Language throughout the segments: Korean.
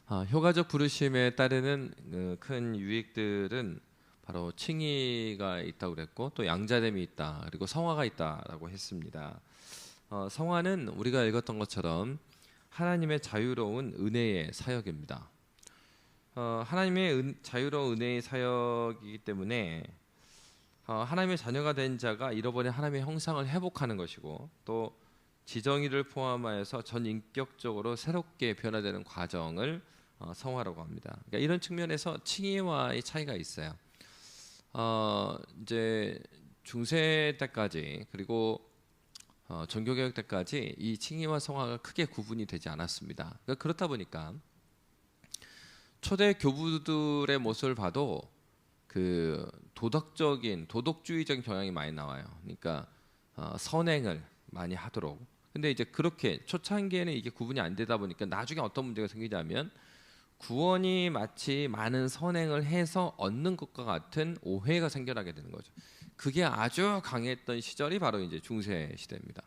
효과적 부르심에 따르는 큰 유익들은 바로 칭의가 있다고 그랬고, 또 양자됨이 있다, 그리고 성화가 있다라고 했습니다. 성화는 우리가 읽었던 것처럼 하나님의 자유로운 은혜의 사역입니다. 하나님의 자유로운 은혜의 사역이기 때문에 하나님의 자녀가 된 자가 잃어버린 하나님의 형상을 회복하는 것이고, 또 지정의를 포함하여서 전인격적으로 새롭게 변화되는 과정을 성화라고 합니다. 그러니까 이런 측면에서 칭의와의 차이가 있어요. 이제 중세 때까지, 그리고 종교개혁 때까지 이 칭의와 성화가 크게 구분이 되지 않았습니다. 그러니까 그렇다 보니까 초대 교부들의 모습을 봐도 그 도덕주의적인 경향이 많이 나와요. 그러니까 선행을 많이 하도록. 근데 이제 그렇게 초창기에는 이게 구분이 안 되다 보니까 나중에 어떤 문제가 생기냐면, 구원이 마치 많은 선행을 해서 얻는 것과 같은 오해가 생겨나게 되는 거죠. 그게 아주 강했던 시절이 바로 이제 중세 시대입니다.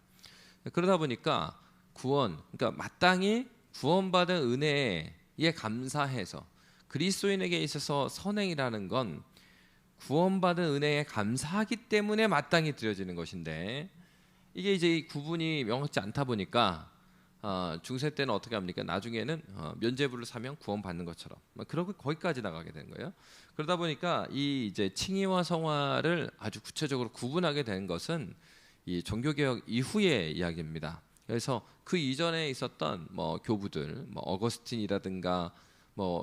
그러다 보니까 그러니까 마땅히 구원받은 은혜에 감사해서, 그리스도인에게 있어서 선행이라는 건 구원받은 은혜에 감사하기 때문에 마땅히 드려지는 것인데, 이게 이제 구분이 명확치 않다 보니까 중세 때는 어떻게 합니까? 나중에는 면죄부를 사면 구원받는 것처럼 그러고 거기까지 나가게 되는 거예요. 그러다 보니까 이 이제 칭의와 성화를 아주 구체적으로 구분하게 된 것은 이 종교개혁 이후의 이야기입니다. 그래서 그 이전에 있었던 교부들, 어거스틴이라든가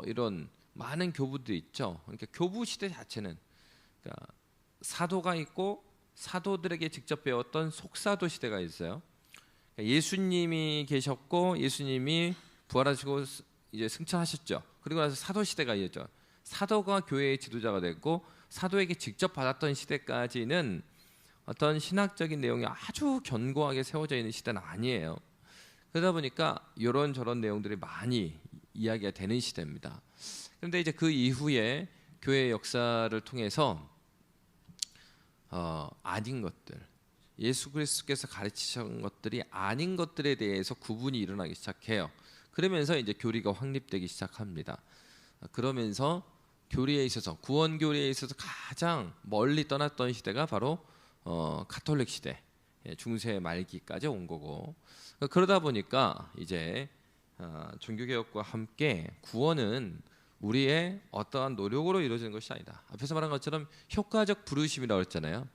이런 많은 교부들이 있죠. 그러니까 교부 시대 자체는, 그러니까 사도가 있고 사도들에게 직접 배웠던 속사도 시대가 있어요. 예수님이 계셨고 예수님이 부활하시고 이제 승천하셨죠. 그리고 나서 사도 시대가 이었죠. 사도가 교회의 지도자가 됐고, 사도에게 직접 받았던 시대까지는 어떤 신학적인 내용이 아주 견고하게 세워져 있는 시대는 아니에요. 그러다 보니까 이런 저런 내용들이 많이 이야기가 되는 시대입니다. 그런데 이제 그 이후에 교회의 역사를 통해서 아닌 것들, 예수 그리스도께서 가르치신 것들이 아닌 것들에 대해서 구분이 일어나기 시작해요. 그러면서 이제 교리가 확립되기 시작합니다. 그러면서 교리에 있어서, 구원 교리에 있어서 가장 멀리 떠났던 시대가 바로 가톨릭 시대, 중세 말기까지 온 거고, 그러다 보니까 이제 종교개혁과 함께 구원은 우리의 어떠한 노력으로 이루어지는 것이 아니다. 앞에서 말한 것처럼 효과적 부르심이라고 했잖아요.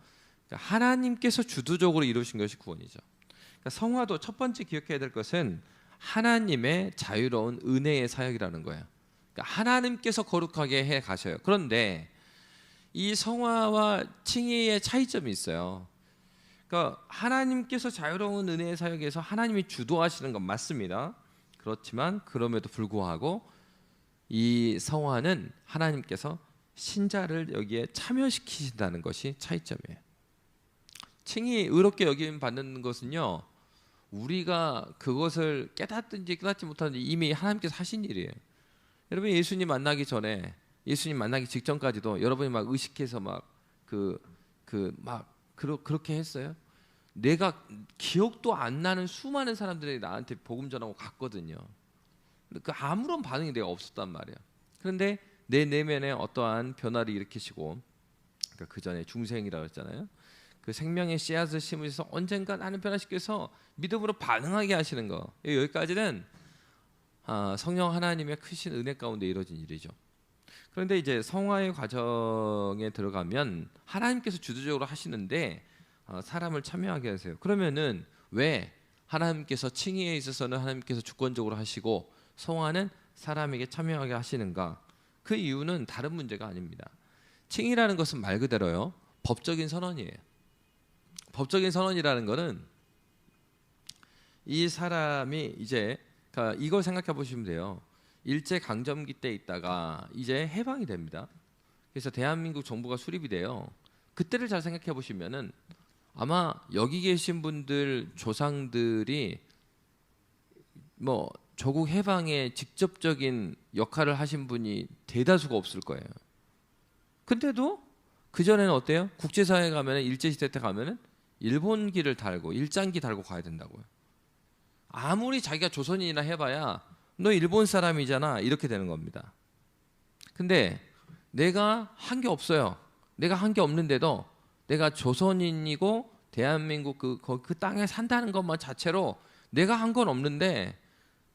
그러니까 하나님께서 주도적으로 이루신 것이 구원이죠. 그러니까 성화도 첫 번째 기억해야 될 것은 하나님의 자유로운 은혜의 사역이라는 거예요. 그러니까 하나님께서 거룩하게 해 가셔요. 그런데 이 성화와 칭의의 차이점이 있어요. 그러니까 하나님께서 자유로운 은혜의 사역에서 하나님이 주도하시는 건 맞습니다. 그렇지만 그럼에도 불구하고 이 성화는 하나님께서 신자를 여기에 참여시키신다는 것이 차이점이에요. 칭의 의롭게 여김 받는 것은요, 우리가 그것을 깨닫든지 깨닫지 못하든지 이미 하나님께서 하신 일이에요. 여러분, 예수님 만나기 전에, 예수님 만나기 직전까지도 여러분이 막 의식해서 그렇게 했어요. 내가 기억도 안 나는 수많은 사람들이 나한테 복음 전하고 갔거든요. 그 아무런 반응이 내가 없었단 말이야. 그런데 내 내면에 어떠한 변화를 일으키시고, 그러니까 그 전에 중생이라고 했잖아요. 그 생명의 씨앗을 심으셔서 언젠가 나는 변화시켜서 믿음으로 반응하게 하시는 거. 여기까지는 성령 하나님의 크신 은혜 가운데 이루어진 일이죠. 그런데 이제 성화의 과정에 들어가면 하나님께서 주도적으로 하시는데 사람을 참여하게 하세요. 그러면은 왜 하나님께서 칭의에 있어서는 하나님께서 주권적으로 하시고 성화는 사람에게 참여하게 하시는가? 그 이유는 다른 문제가 아닙니다. 칭의라는 것은 말 그대로요, 법적인 선언이에요. 법적인 선언이라는 것은 이 사람이 이제, 그러니까 이걸 생각해 보시면 돼요. 일제 강점기 때 있다가 이제 해방이 됩니다. 그래서 대한민국 정부가 수립이 돼요. 그때를 잘 생각해 보시면은 아마 여기 계신 분들 조상들이 조국 해방에 직접적인 역할을 하신 분이 대다수가 없을 거예요. 근데도 그 전에는 어때요? 국제사회에 가면은, 일제시대 때 가면은 일본기를 달고 일장기 달고 가야 된다고요. 아무리 자기가 조선인이나 해봐야 너 일본 사람이잖아. 이렇게 되는 겁니다. 근데 내가 한 게 없어요. 내가 한 게 없는데도 내가 조선인이고 대한민국 그 땅에 산다는 것만 자체로 내가 한 건 없는데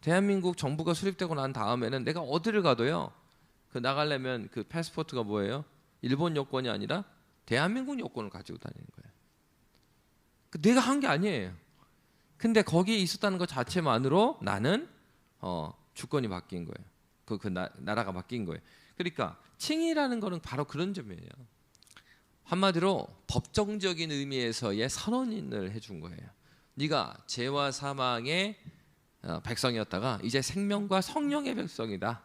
대한민국 정부가 수립되고 난 다음에는 내가 어디를 가도요. 그 나가려면 그 패스포트가 뭐예요? 일본 여권이 아니라 대한민국 여권을 가지고 다니는 거예요. 내가 한 게 아니에요. 근데 거기에 있었다는 것 자체만으로 나는 주권이 바뀐 거예요. 나라가 바뀐 거예요. 그러니까 칭의라는 거는 바로 그런 점이에요. 한마디로 법정적인 의미에서의 선언을 해준 거예요. 네가 죄와 사망의 백성이었다가 이제 생명과 성령의 백성이다.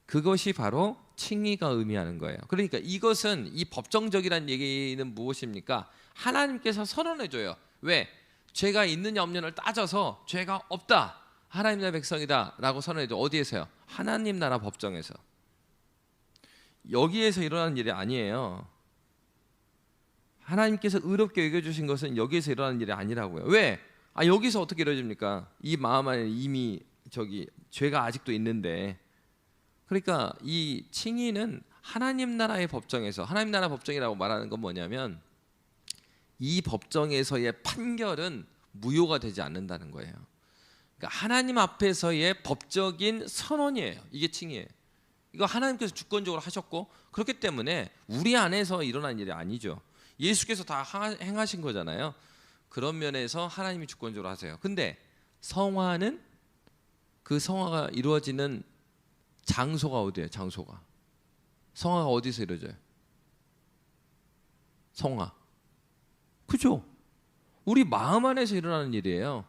그것이 바로 칭의가 의미하는 거예요. 그러니까 이것은 이 법정적이라는 얘기는 무엇입니까? 하나님께서 선언해줘요. 왜? 죄가 있느냐 없느냐를 따져서 죄가 없다. 하나님 나라 백성이다 라고 선언해줘. 어디에서요? 하나님 나라 법정에서. 여기에서 일어나는 일이 아니에요. 하나님께서 의롭게 여겨주신 것은 여기에서 일어나는 일이 아니라고요. 왜? 여기서 어떻게 이루어집니까? 이 마음 안에 이미 죄가 아직도 있는데. 그러니까 이 칭의는 하나님 나라의 법정에서, 하나님 나라 법정이라고 말하는 건 뭐냐면 이 법정에서의 판결은 무효가 되지 않는다는 거예요. 그러니까 하나님 앞에서의 법적인 선언이에요. 이게 칭의예요. 이거 하나님께서 주권적으로 하셨고 그렇기 때문에 우리 안에서 일어난 일이 아니죠. 예수께서 다 행하신 거잖아요. 그런 면에서 하나님이 주권적으로 하세요. 근데 성화는 그 성화가 이루어지는 장소가 어디예요? 장소가. 성화가 어디서 이루어져요? 성화. 그죠? 우리 마음 안에서 일어나는 일이에요.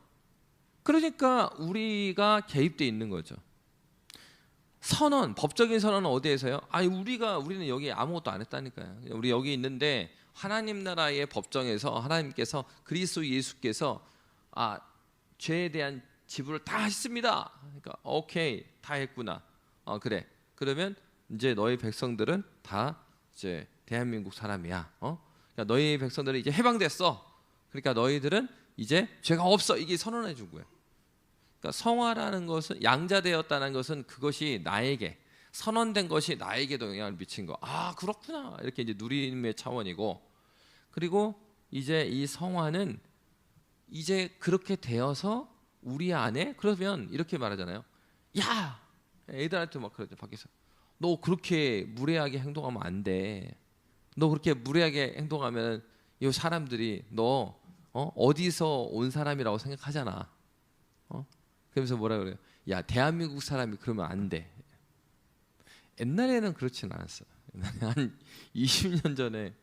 그러니까 우리가 개입되어 있는 거죠. 선언, 법적인 선언은 어디에서요? 우리는 여기 아무것도 안 했다니까요. 우리 여기 있는데 하나님 나라의 법정에서 하나님께서 그리스도 예수께서 죄에 대한 지불을 다 했습니다. 그러니까 오케이, 다 했구나. 그래. 그러면 이제 너희 백성들은 다 이제 대한민국 사람이야. 그러니까 너희 백성들은 이제 해방됐어. 그러니까 너희들은 이제 죄가 없어. 이게 선언해 준 거예요. 그러니까 성화라는 것은 양자되었다는 것은 그것이 나에게 선언된 것이 나에게도 영향을 미친 거. 그렇구나. 이렇게 이제 누림의 차원이고, 그리고 이제 이 성화는 이제 그렇게 되어서 우리 안에, 그러면 이렇게 말하잖아요. 야, 애들한테 막 그러죠. 밖에서 너 그렇게 무례하게 행동하면 안 돼. 너 그렇게 무례하게 행동하면 이 사람들이 너 어디서 온 사람이라고 생각하잖아. 그러면서 뭐라 그래요? 야, 대한민국 사람이 그러면 안 돼. 옛날에는 그렇진 않았어요. 한 20년 전에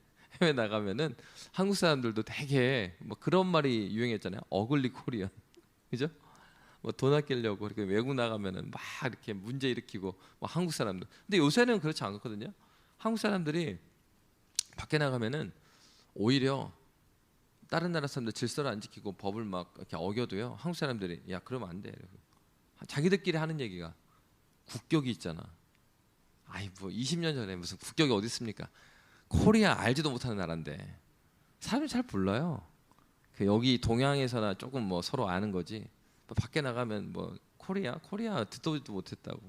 해외 나가면은 한국 사람들도 되게 뭐 그런 말이 유행했잖아요. 어글리 코리언, 그죠? 뭐 돈 아끼려고 이렇게 외국 나가면은 막 이렇게 문제 일으키고 뭐 한국 사람들. 근데 요새는 그렇지 않거든요. 한국 사람들이 밖에 나가면은 오히려 다른 나라 사람들 질서를 안 지키고 법을 막 이렇게 어겨도요. 한국 사람들이 야, 그러면 안 돼. 자기들끼리 하는 얘기가 국격이 있잖아. 뭐 20년 전에 무슨 국격이 어디 있습니까? 코리아 알지도 못하는 나라인데 사람이 잘 몰라요. 여기 동양에서나 조금 뭐 서로 아는 거지. 밖에 나가면 뭐 코리아 듣도 보지도 못했다고.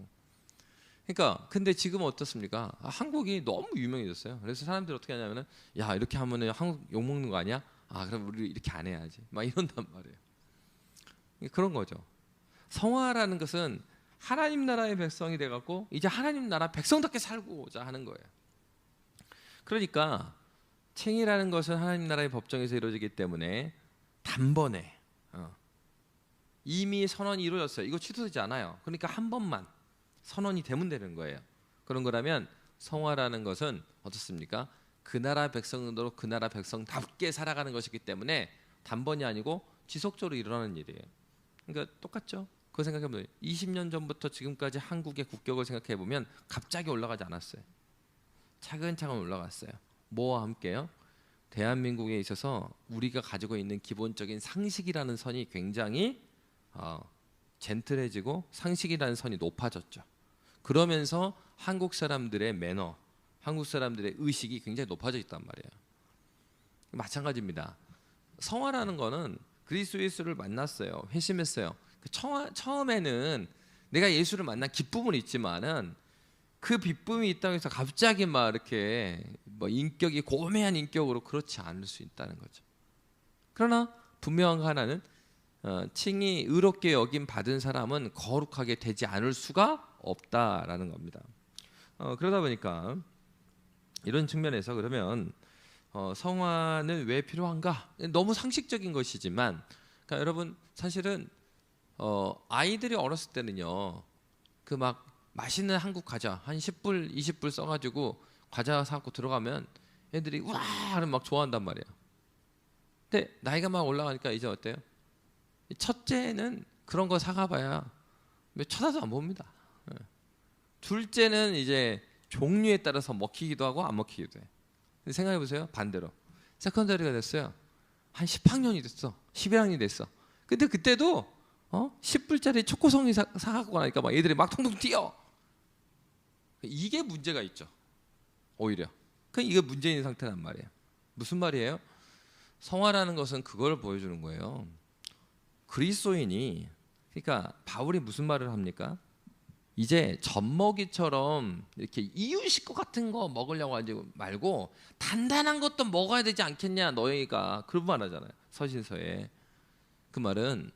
그러니까 근데 지금은 어떻습니까? 한국이 너무 유명해졌어요. 그래서 사람들이 어떻게 하냐면은 야, 이렇게 하면은 한국 욕 먹는 거 아니야? 그럼 우리 이렇게 안 해야지. 막 이런단 말이에요. 그런 거죠. 성화라는 것은 하나님 나라의 백성이 돼갖고 이제 하나님 나라 백성답게 살고자 하는 거예요. 그러니까 칭의라는 것은 하나님 나라의 법정에서 이루어지기 때문에 단번에 이미 선언이 이루어졌어요. 이거 취소되지 않아요. 그러니까 한 번만 선언이 되면 되는 거예요. 그런 거라면 성화라는 것은 어떻습니까? 그 나라 백성으로 그 나라 백성답게 살아가는 것이기 때문에 단번이 아니고 지속적으로 일어나는 일이에요. 그러니까 똑같죠. 그거 생각해보면 20년 전부터 지금까지 한국의 국격을 생각해보면 갑자기 올라가지 않았어요. 차근차근 올라갔어요. 뭐와 함께요? 대한민국에 있어서 우리가 가지고 있는 기본적인 상식이라는 선이 굉장히 젠틀해지고 상식이라는 선이 높아졌죠. 그러면서 한국 사람들의 매너, 한국 사람들의 의식이 굉장히 높아져 있단 말이에요. 마찬가지입니다. 성화라는 거는 그리스도 예수를 만났어요. 회심했어요. 처음에는 내가 예수를 만난 기쁨은 있지만은 그 기쁨이 있다고 해서 갑자기 막 이렇게 뭐 인격이 고매한 인격으로 그렇지 않을 수 있다는 거죠. 그러나 분명한 거 하나는 칭이 의롭게 여김 받은 사람은 거룩하게 되지 않을 수가 없다라는 겁니다. 그러다 보니까 이런 측면에서 그러면 성화는 왜 필요한가? 너무 상식적인 것이지만, 그러니까 여러분 사실은 아이들이 어렸을 때는요, 그 막 맛있는 한국 과자 한 10불, 20불 써가지고 과자 사갖고 들어가면 애들이 우와 하는 막 좋아한단 말이에요. 근데 나이가 막 올라가니까 이제 어때요? 첫째는 그런 거 사가봐야 쳐다도 안 봅니다. 둘째는 이제 종류에 따라서 먹히기도 하고 안 먹히기도 해. 생각해 보세요. 반대로 세컨더리가 됐어요. 한 10학년이 됐어. 11학년이 됐어. 근데 그때도 10불짜리 초코송이 사갖고 나니까 막 애들이 막 통통 뛰어. 이게 문제가 있죠. 오히려 이게 문제 있는 상태란 말이에요. 무슨 말이에요? 성화라는 것은 그걸 보여주는 거예요. 그리스도인이, 그러니까 바울이 무슨 말을 합니까? 이제 젖먹이처럼 이렇게 이유식 같은 거 먹으려고 하지 말고 단단한 것도 먹어야 되지 않겠냐 너희가, 그런 말 하잖아요. 서신서에. 그 말은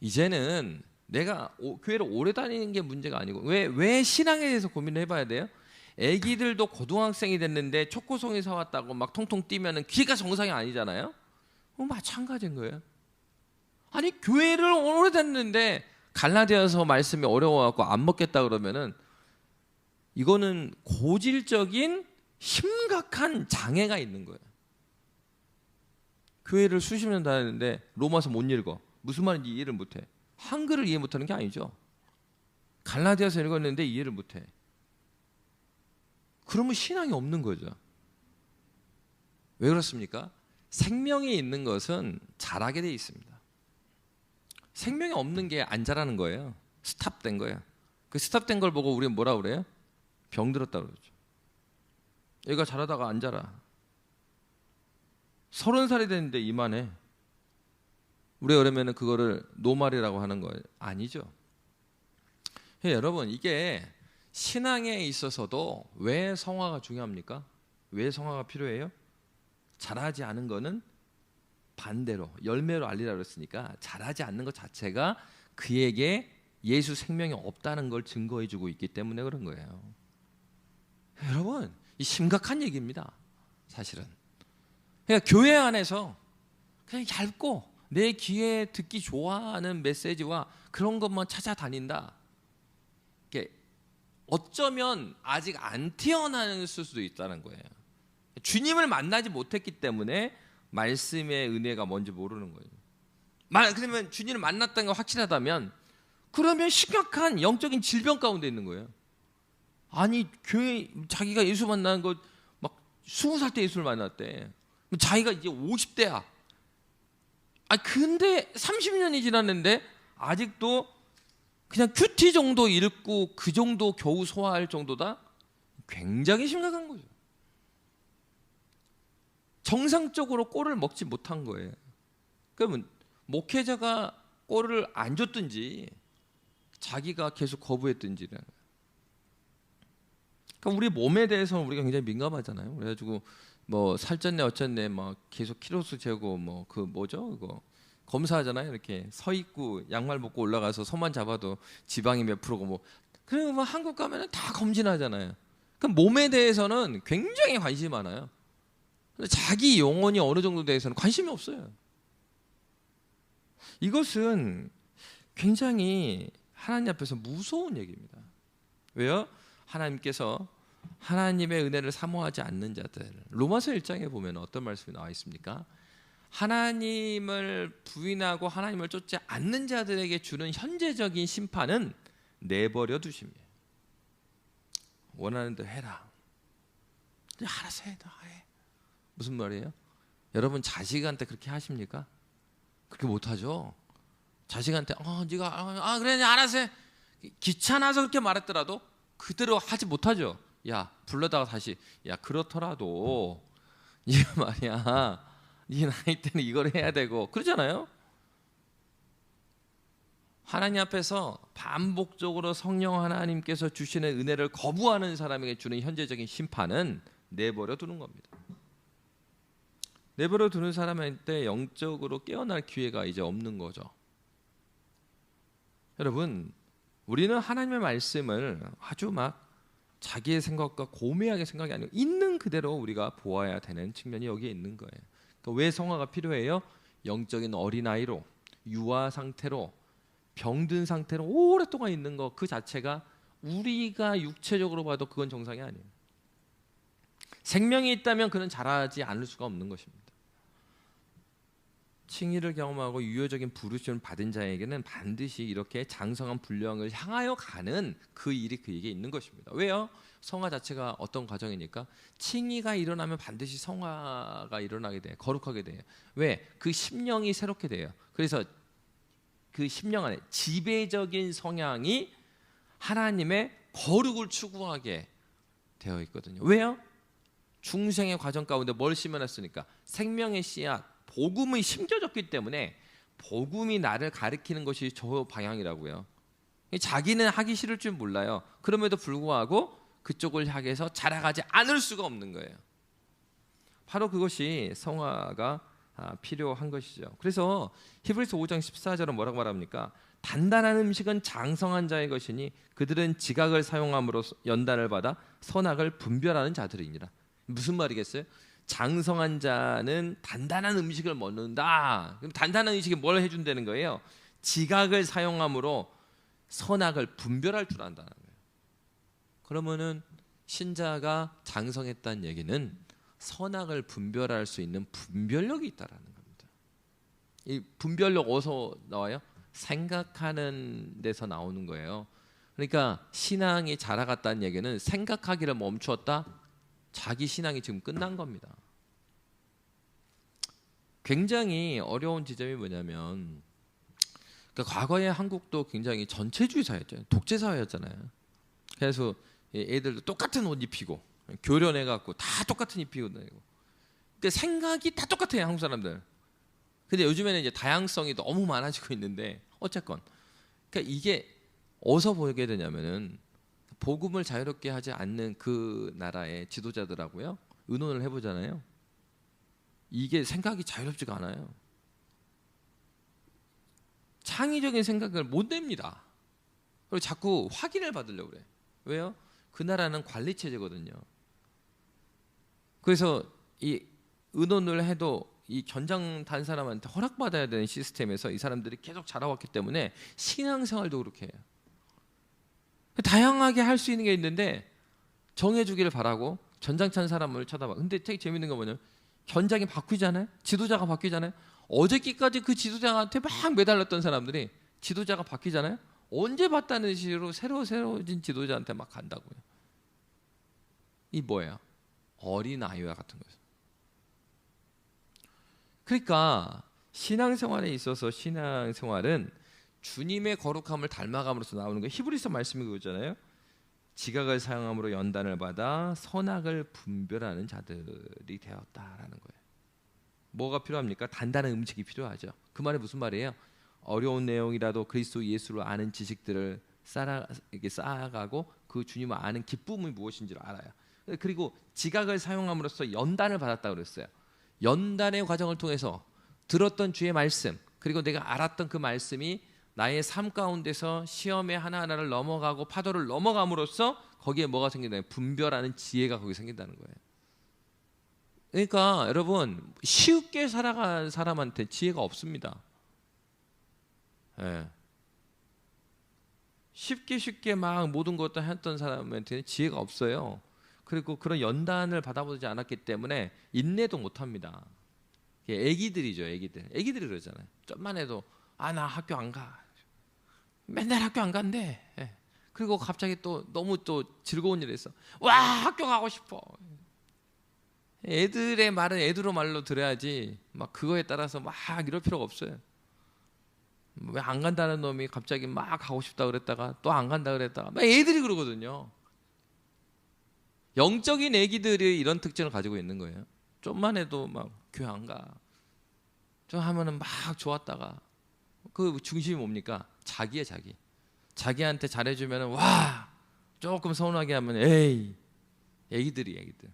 이제는 내가 교회를 오래 다니는 게 문제가 아니고, 왜 신앙에 대해서 고민을 해봐야 돼요? 애기들도 고등학생이 됐는데 초코송이 사왔다고 막 통통 뛰면은 그게 정상이 아니잖아요. 마찬가지인 거예요. 아니 교회를 오래 다녔는데 갈라디아서 말씀이 어려워갖고 안 먹겠다 그러면은 이거는 고질적인 심각한 장애가 있는 거예요. 교회를 수십 년 다녔는데 로마서 못 읽어. 무슨 말인지 이해를 못해. 한글을 이해 못하는 게 아니죠. 갈라디아서 읽었는데 이해를 못해. 그러면 신앙이 없는 거죠. 왜 그렇습니까? 생명이 있는 것은 자라게 돼 있습니다. 생명이 없는 게 안 자라는 거예요. 스탑된 거예요. 그 스탑된 걸 보고 우리는 뭐라 그래요? 병들었다 그러죠. 얘가 자라다가 안 자라. 30살이 됐는데 이만해. 우리가 그러면 그거를 노말이라고 하는 거예요? 아니죠. 여러분, 이게 신앙에 있어서도 왜 성화가 중요합니까? 왜 성화가 필요해요? 자라지 않은 거는 반대로 열매로 알리라 그랬으니까 자라지 않는 것 자체가 그에게 예수 생명이 없다는 걸 증거해주고 있기 때문에 그런 거예요. 여러분, 이 심각한 얘기입니다. 사실은. 그러니까 교회 안에서 그냥 얇고 내 귀에 듣기 좋아하는 메시지와 그런 것만 찾아다닌다. 이게 어쩌면 아직 안 태어났을 수도 있다는 거예요. 주님을 만나지 못했기 때문에 말씀의 은혜가 뭔지 모르는 거예요. 그러면 주님을 만났다는 게 확실하다면 그러면 심각한 영적인 질병 가운데 있는 거예요. 아니 교회 자기가 예수 만나는 거 막 20살 때 예수를 만났대. 자기가 이제 50대야. 근데 30년이 지났는데 아직도 그냥 큐티 정도 읽고 그 정도 겨우 소화할 정도다? 굉장히 심각한 거죠. 정상적으로 꼴을 먹지 못한 거예요. 그러면 목회자가 꼴을 안 줬든지 자기가 계속 거부했든지는. 그러니까 우리 몸에 대해서는 우리가 굉장히 민감하잖아요. 그래가지고 뭐 살쪘네 어쨌네 막 계속 키로수 재고 뭐 그 뭐죠 그거 검사하잖아요. 이렇게 서 있고 양말 벗고 올라가서 손만 잡아도 지방이 몇 프로고 뭐. 그리고 뭐 한국 가면은 다 검진하잖아요. 그럼 몸에 대해서는 굉장히 관심이 많아요. 근데 자기 영혼이 어느 정도 대해서는 관심이 없어요. 이것은 굉장히 하나님 앞에서 무서운 얘기입니다. 왜요? 하나님께서 하나님의 은혜를 사모하지 않는 자들, 로마서 1장에 보면 어떤 말씀이 나와 있습니까? 하나님을 부인하고 하나님을 쫓지 않는 자들에게 주는 현재적인 심판은 내버려 두심이에요. 원하는 대로 해라. 알아서 해. 무슨 말이에요? 여러분 자식한테 그렇게 하십니까? 그렇게 못하죠. 자식한테 네가 그래 알아서 해. 귀찮아서 그렇게 말했더라도 그대로 하지 못하죠. 야 불러다가 다시 야 그렇더라도 이게 말이야 네 나이 때는 이걸 해야 되고 그러잖아요. 하나님 앞에서 반복적으로 성령 하나님께서 주시는 은혜를 거부하는 사람에게 주는 현재적인 심판은 내버려 두는 겁니다. 내버려 두는 사람한테 영적으로 깨어날 기회가 이제 없는 거죠. 여러분, 우리는 하나님의 말씀을 아주 막 자기의 생각과 고매하게 생각이 아니고 있는 그대로 우리가 보아야 되는 측면이 여기에 있는 거예요. 그러니까 왜 성화가 필요해요? 영적인 어린아이로, 유아 상태로, 병든 상태로 오랫동안 있는 거 그 자체가 우리가 육체적으로 봐도 그건 정상이 아니에요. 생명이 있다면 그는 자라지 않을 수가 없는 것입니다. 칭의를 경험하고 유효적인 부르심을 받은 자에게는 반드시 이렇게 장성한 분량을 향하여 가는 그 일이 그에게 있는 것입니다. 왜요? 성화 자체가 어떤 과정이니까 칭의가 일어나면 반드시 성화가 일어나게 돼요. 거룩하게 돼요. 왜? 그 심령이 새롭게 돼요. 그래서 그 심령 안에 지배적인 성향이 하나님의 거룩을 추구하게 되어 있거든요. 왜요? 중생의 과정 가운데 뭘 심어놨으니까 생명의 씨앗 복음이 심겨졌기 때문에 복음이 나를 가리키는 것이 저 방향이라고요. 자기는 하기 싫을 줄 몰라요. 그럼에도 불구하고 그쪽을 향해서 자라가지 않을 수가 없는 거예요. 바로 그것이 성화가 필요한 것이죠. 그래서 히브리서 5장 14절은 뭐라고 말합니까? 단단한 음식은 장성한 자의 것이니 그들은 지각을 사용함으로 연단을 받아 선악을 분별하는 자들이니라. 무슨 말이겠어요? 장성한 자는 단단한 음식을 먹는다. 그럼 단단한 음식이 뭘 해준다는 거예요? 지각을 사용함으로 선악을 분별할 줄 안다는 거예요. 그러면은 신자가 장성했다는 얘기는 선악을 분별할 수 있는 분별력이 있다라는 겁니다. 이 분별력 어디서 나와요? 생각하는 데서 나오는 거예요. 그러니까 신앙이 자라갔다는 얘기는 생각하기를 멈추었다. 자기 신앙이 지금 끝난 겁니다. 굉장히 어려운 지점이 뭐냐면 그러니까 과거에 한국도 굉장히 전체주의 사회였잖아요. 독재 사회였잖아요. 그래서 애들도 똑같은 옷 입히고 교련해갖고 다 똑같은 입히고 다니고. 그러니까 생각이 다 똑같아요, 한국 사람들. 근데 요즘에는 이제 다양성이 너무 많아지고 있는데 어쨌건 그러니까 이게 어디서 보게 되냐면은 복음을 자유롭게 하지 않는 그 나라의 지도자들하고요 의논을 해보잖아요. 이게 생각이 자유롭지가 않아요. 창의적인 생각을 못 냅니다. 그리고 자꾸 확인을 받으려고 그래. 왜요? 그 나라는 관리 체제거든요. 그래서 이 의논을 해도 이 견장 단 사람한테 허락받아야 되는 시스템에서 이 사람들이 계속 자라왔기 때문에 신앙생활도 그렇게 해요. 다양하게 할 수 있는 게 있는데 정해주기를 바라고 전장찬 사람을 쳐다봐. 근데 되게 재밌는 건 뭐냐면 견장이 바뀌잖아요. 지도자가 바뀌잖아요. 어저께까지 그 지도자한테 막 매달렸던 사람들이 지도자가 바뀌잖아요. 언제 봤다는 식으로 새로워진 지도자한테 막 간다고요. 이 뭐예요? 어린 아이와 같은 거예요. 그러니까 신앙생활에 있어서 신앙생활은 주님의 거룩함을 닮아감으로써 나오는 거예요. 히브리서 말씀이 그거잖아요. 지각을 사용함으로 연단을 받아 선악을 분별하는 자들이 되었다라는 거예요. 뭐가 필요합니까? 단단한 음식이 필요하죠. 그 말이 무슨 말이에요? 어려운 내용이라도 그리스도 예수를 아는 지식들을 쌓아가고 그 주님을 아는 기쁨이 무엇인지를 알아요. 그리고 지각을 사용함으로써 연단을 받았다고 그랬어요. 연단의 과정을 통해서 들었던 주의 말씀 그리고 내가 알았던 그 말씀이 나의 삶 가운데서 시험의 하나하나를 넘어가고 파도를 넘어감으로써 거기에 뭐가 생긴다면 분별하는 지혜가 거기 생긴다는 거예요. 그러니까 여러분 쉽게 살아간 사람한테 지혜가 없습니다. 예. 쉽게 막 모든 것도 했던 사람한테는 지혜가 없어요. 그리고 그런 연단을 받아보지 않았기 때문에 인내도 못합니다. 애기들이죠, 애기들이 그러잖아요. 좀만 해도 나 학교 안 가. 맨날 학교 안 간대. 예. 그리고 갑자기 또 너무 또 즐거운 일이 있어. 와, 학교 가고 싶어. 애들의 말은 애들로 말로 들어야지 막 그거에 따라서 막 이럴 필요가 없어요. 왜 안 간다는 놈이 갑자기 막 가고 싶다 그랬다가 또 안 간다 그랬다가 막 애들이 그러거든요. 영적인 애기들이 이런 특징을 가지고 있는 거예요. 좀만 해도 막 교회 안 가. 좀 하면은 막 좋았다가 그 중심이 뭡니까? 자기야, 자기. 자기한테 잘해주면 와, 조금 서운하게 하면 에이, 애기들.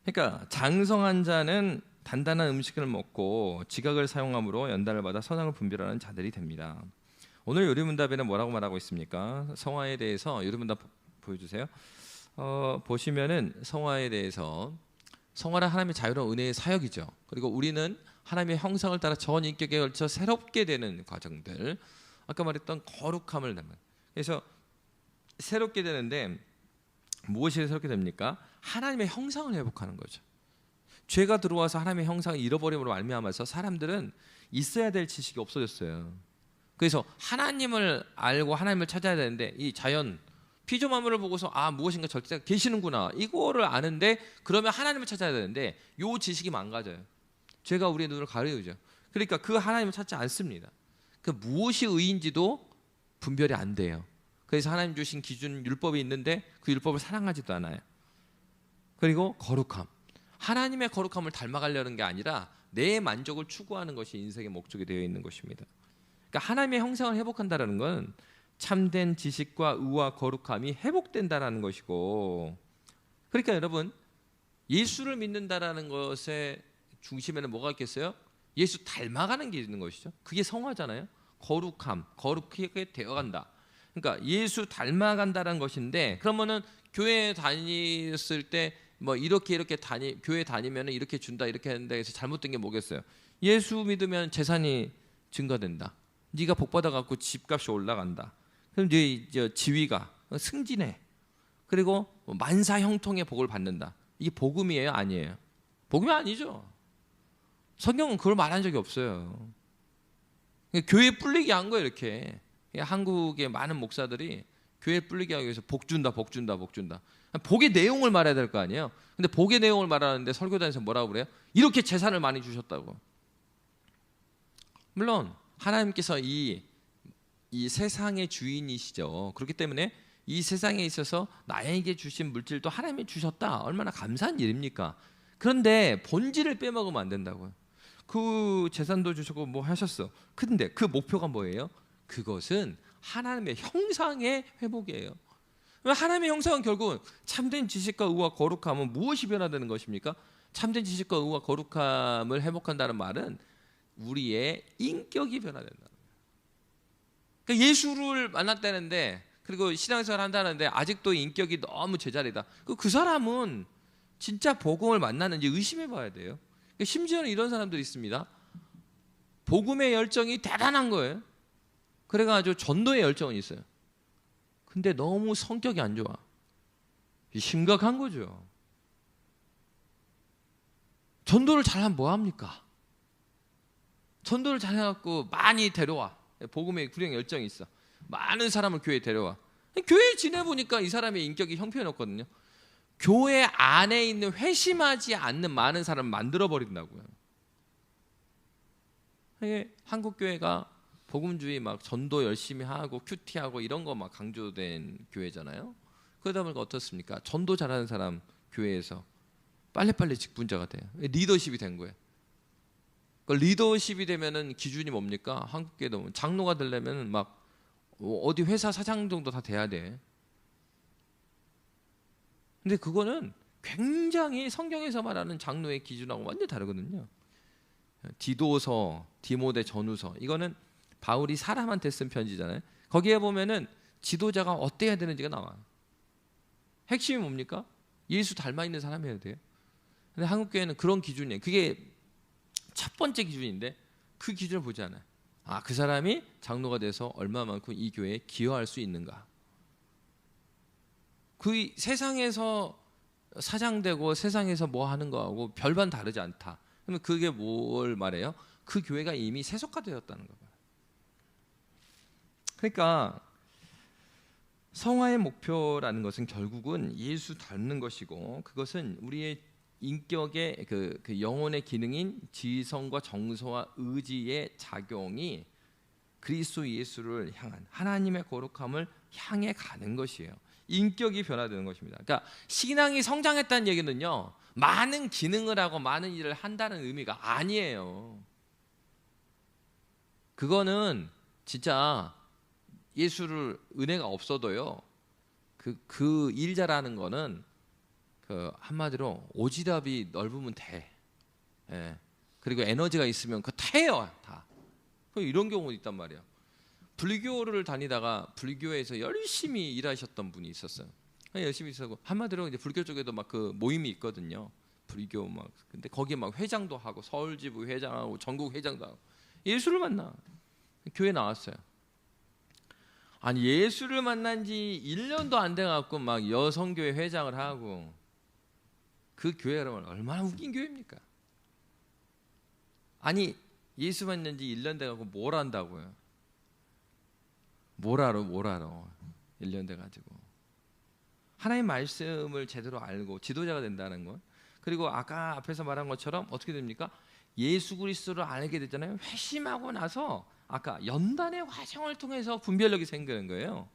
그러니까 장성한 자는 단단한 음식을 먹고 지각을 사용함으로 연단을 받아 선악을 분별하는 자들이 됩니다. 오늘 요리문답에는 뭐라고 말하고 있습니까? 성화에 대해서 요리문답 보여주세요. 보시면은 성화에 대해서, 성화는 하나님의 자유로운 은혜의 사역이죠. 그리고 우리는 하나님의 형상을 따라 전 인격에 걸쳐 새롭게 되는 과정들, 아까 말했던 거룩함을 담는. 그래서 새롭게 되는데 무엇이 새롭게 됩니까? 하나님의 형상을 회복하는 거죠. 죄가 들어와서 하나님의 형상을 잃어버림으로 말미암아서 사람들은 있어야 될 지식이 없어졌어요. 그래서 하나님을 알고 하나님을 찾아야 되는데 이 자연 피조만물을 보고서 무엇인가 절대가 계시는구나 이거를 아는데, 그러면 하나님을 찾아야 되는데 이 지식이 망가져요. 죄가 우리의 눈을 가리우죠. 그러니까 그 하나님을 찾지 않습니다. 그 무엇이 의인지도 분별이 안 돼요. 그래서 하나님 주신 기준 율법이 있는데 그 율법을 사랑하지도 않아요. 그리고 거룩함, 하나님의 거룩함을 닮아가려는 게 아니라 내 만족을 추구하는 것이 인생의 목적이 되어 있는 것입니다. 그러니까 하나님의 형상을 회복한다는 건 참된 지식과 의와 거룩함이 회복된다는 것이고, 그러니까 여러분 예수를 믿는다라는 것의 중심에는 뭐가 있겠어요? 예수 닮아가는 게 있는 것이죠. 그게 성화잖아요. 거룩함, 거룩하게 되어간다. 그러니까 예수 닮아간다는 것인데, 그러면은 교회 다녔을 때 뭐 이렇게 교회 다니면 이렇게 준다 이렇게 하는데 해서 잘못된 게 뭐겠어요? 예수 믿으면 재산이 증가된다. 네가 복 받아갖고 집값이 올라간다. 그럼 이제 지위가 승진해. 그리고 만사 형통의 복을 받는다. 이게 복음이에요, 아니에요? 복음이 아니죠. 성경은 그걸 말한 적이 없어요. 교회 뿔리게 한 거예요, 이렇게. 한국의 많은 목사들이 교회 뿔리게 하기 위해서 복 준다. 복의 내용을 말해야 될 거 아니에요. 근데 복의 내용을 말하는데 설교단에서 뭐라고 그래요? 이렇게 재산을 많이 주셨다고. 물론 하나님께서 이 세상의 주인이시죠. 그렇기 때문에 이 세상에 있어서 나에게 주신 물질도 하나님이 주셨다. 얼마나 감사한 일입니까? 그런데 본질을 빼먹으면 안 된다고요. 그 재산도 주셨고 뭐 하셨어. 근데 그 목표가 뭐예요? 그것은 하나님의 형상의 회복이에요. 하나님의 형상은 결국은 참된 지식과 의와 거룩함은 무엇이 변화되는 것입니까? 참된 지식과 의와 거룩함을 회복한다는 말은 우리의 인격이 변화된다는 거예요. 그러니까 예수를 만났다는데, 그리고 신앙생활을 한다는데 아직도 인격이 너무 제자리다. 그 사람은 진짜 복음을 만났는지 의심해 봐야 돼요. 그러니까 심지어는 이런 사람들이 있습니다. 복음의 열정이 대단한 거예요. 그래가지고 전도의 열정은 있어요. 근데 너무 성격이 안 좋아. 심각한 거죠. 전도를 잘하면 뭐합니까? 전도를 잘해갖고 많이 데려와. 복음의 구령 열정이 있어. 많은 사람을 교회에 데려와. 교회에 지내보니까 이 사람의 인격이 형편없거든요. 교회 안에 있는 회심하지 않는 많은 사람을 만들어버린다고요. 한국 교회가 복음주의 막 전도 열심히 하고 큐티하고 이런 거 막 강조된 교회잖아요. 그러다 보니까 어떻습니까? 전도 잘하는 사람 교회에서 빨리빨리 직분자가 돼요. 리더십이 된 거예요. 그 리더십이 되면은 기준이 뭡니까? 한국 교회도 장로가 되려면 막 어디 회사 사장 정도 다 돼야 돼. 근데 그거는 굉장히 성경에서 말하는 장로의 기준하고 완전히 다르거든요. 디도서, 디모데 전후서, 이거는 바울이 사람한테 쓴 편지잖아요. 거기에 보면은 지도자가 어때야 되는지가 나와요. 핵심이 뭡니까? 예수 닮아 있는 사람이어야 돼요. 근데 한국 교회는 그런 기준이에요. 그게 첫 번째 기준인데 그 기준을 보지 않아요. 그 사람이 장로가 돼서 얼마만큼 이 교회에 기여할 수 있는가. 그 세상에서 사장되고 세상에서 뭐 하는 거하고 별반 다르지 않다. 그러면 그게 뭘 말해요? 그 교회가 이미 세속화되었다는 거예요. 그러니까 성화의 목표라는 것은 결국은 예수 닮는 것이고, 그것은 우리의 인격의 그 영혼의 기능인 지성과 정서와 의지의 작용이 그리스도 예수를 향한 하나님의 거룩함을 향해 가는 것이에요. 인격이 변화되는 것입니다. 그러니까 신앙이 성장했다는 얘기는요, 많은 기능을 하고 많은 일을 한다는 의미가 아니에요. 그거는 진짜 예수를 은혜가 없어도요. 그 일 잘하는 거는 그 한마디로 오지랖이 넓으면 돼. 예. 그리고 에너지가 있으면 그 태요 다. 이런 경우도 있단 말이야. 불교를 다니다가 불교에서 열심히 일하셨던 분이 있었어요. 열심히 있었고 한마디로 이제 불교 쪽에도 막 그 모임이 있거든요. 불교 막 근데 거기에 막 회장도 하고 서울지부 회장하고 전국 회장도 하고 예수를 만나 교회 나왔어요. 아니 예수를 만난 지 1년도 안 돼 갖고 막 여성교회 회장을 하고 그 교회가 얼마나 웃긴 교회입니까? 아니 예수 만난 지 1년 돼 갖고 뭘 한다고요? 뭘 알아? 1년 돼 가지고 하나님 말씀을 제대로 알고 지도자가 된다는 것. 그리고 아까 앞에서 말한 것처럼 어떻게 됩니까? 예수 그리스도를 알게 되잖아요. 회심하고 나서 아까 연단의 과정을 통해서 분별력이 생기는 거예요.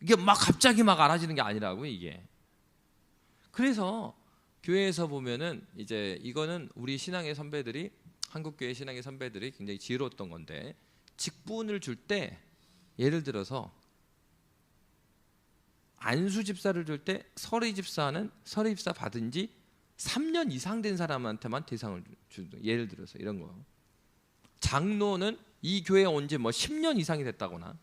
이게 막 갑자기 막 알아지는 게 아니라고 이게. 그래서 교회에서 보면은 이제 이거는 우리 신앙의 선배들이 한국교회 신앙의 선배들이 굉장히 지혜로웠던 건데 직분을 줄 때 예를 들어서 안수 집사를 줄 때 서리 집사는 서리 집사 받은 지 3년 이상 된 사람한테만 대상을 주는 예를 들어서 이런 거. 장로는 이 교회에 온 지 뭐 10년 이상이 됐다거나